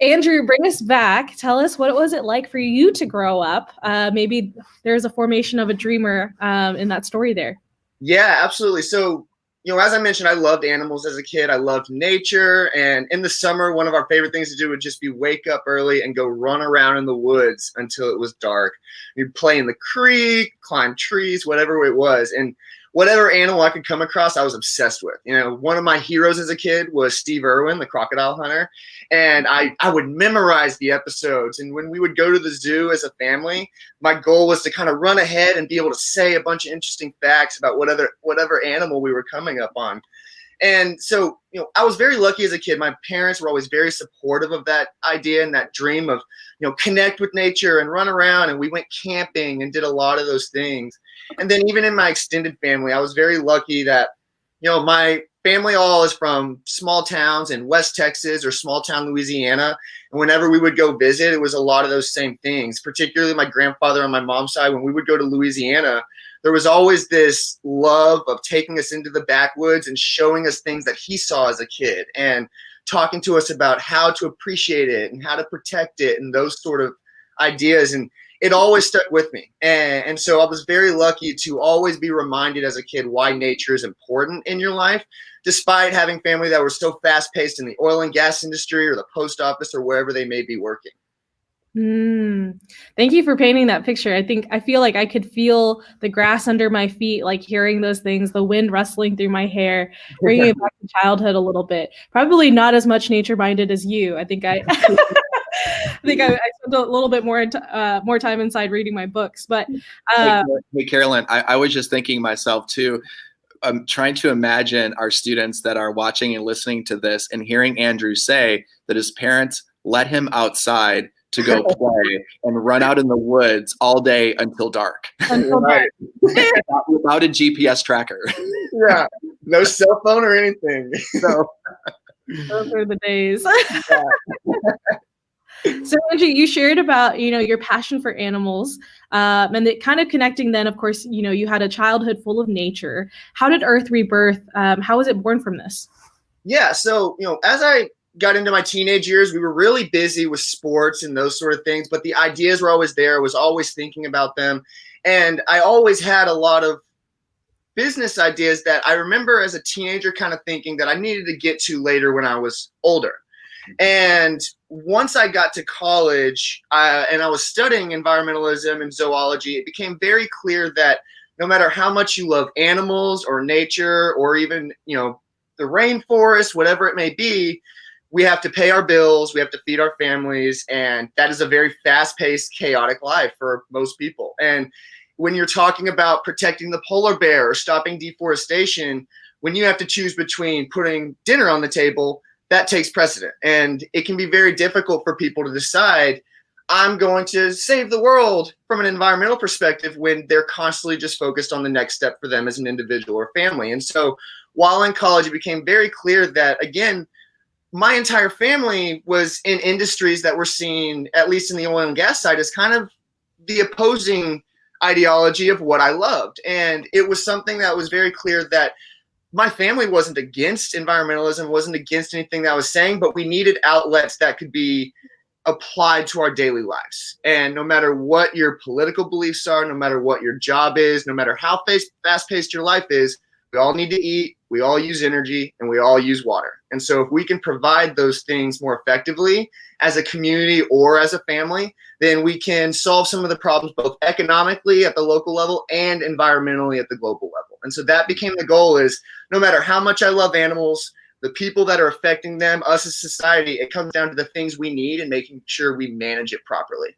Andrew, bring us back. Tell us what was it like for you to grow up? Maybe there's a formation of a dreamer in that story there. Yeah, absolutely. So, as I mentioned, I loved animals as a kid. I loved nature. And in the summer, one of our favorite things to do would just be wake up early and go run around in the woods until it was dark. You'd play in the creek, climb trees, whatever it was. And whatever animal I could come across, I was obsessed with. One of my heroes as a kid was Steve Irwin, the crocodile hunter. And I would memorize the episodes. And when we would go to the zoo as a family, my goal was to kind of run ahead and be able to say a bunch of interesting facts about whatever animal we were coming up on. And so, I was very lucky as a kid. My parents were always very supportive of that idea and that dream of, connect with nature and run around. And we went camping and did a lot of those things. And then even in my extended family, I was very lucky that, my family all is from small towns in West Texas or small town Louisiana. And whenever we would go visit, it was a lot of those same things, particularly my grandfather on my mom's side. When we would go to Louisiana, there was always this love of taking us into the backwoods and showing us things that he saw as a kid and talking to us about how to appreciate it and how to protect it and those sort of ideas. And it always stuck with me. And so I was very lucky to always be reminded as a kid why nature is important in your life, despite having family that were so fast-paced in the oil and gas industry or the post office or wherever they may be working. Thank you for painting that picture. I feel like I could feel the grass under my feet, like hearing those things, the wind rustling through my hair, bringing it back to childhood a little bit. Probably not as much nature-minded as you. I think I spent a little bit more time inside reading my books. But hey, Carolyn, I was just thinking myself too. I'm trying to imagine our students that are watching and listening to this and hearing Andrew say that his parents let him outside to go play and run out in the woods all day until dark. Right. Without a GPS tracker. Yeah, no cell phone or anything. So those are the days. So Andrew, you shared about, your passion for animals and it kind of connecting then, of course, you had a childhood full of nature. How did Earth Rebirth, how was it born from this? Yeah, so, as I got into my teenage years, we were really busy with sports and those sort of things, but the ideas were always there. I was always thinking about them. And I always had a lot of business ideas that I remember as a teenager kind of thinking that I needed to get to later when I was older. And once I got to college and I was studying environmentalism and zoology, it became very clear that no matter how much you love animals or nature or even, the rainforest, whatever it may be, we have to pay our bills, we have to feed our families, and that is a very fast-paced, chaotic life for most people. And when you're talking about protecting the polar bear or stopping deforestation, when you have to choose between putting dinner on the table, that takes precedent. And it can be very difficult for people to decide, I'm going to save the world from an environmental perspective when they're constantly just focused on the next step for them as an individual or family. And so while in college, it became very clear that, again, my entire family was in industries that were seen, at least in the oil and gas side, as kind of the opposing ideology of what I loved. And it was something that was very clear that my family wasn't against environmentalism, wasn't against anything that I was saying, but we needed outlets that could be applied to our daily lives. And no matter what your political beliefs are, no matter what your job is, no matter how fast-paced your life is, we all need to eat, we all use energy, and we all use water. And so if we can provide those things more effectively as a community or as a family, then we can solve some of the problems both economically at the local level and environmentally at the global level. And so that became the goal, is no matter how much I love animals, the people that are affecting them, us as society, it comes down to the things we need and making sure we manage it properly.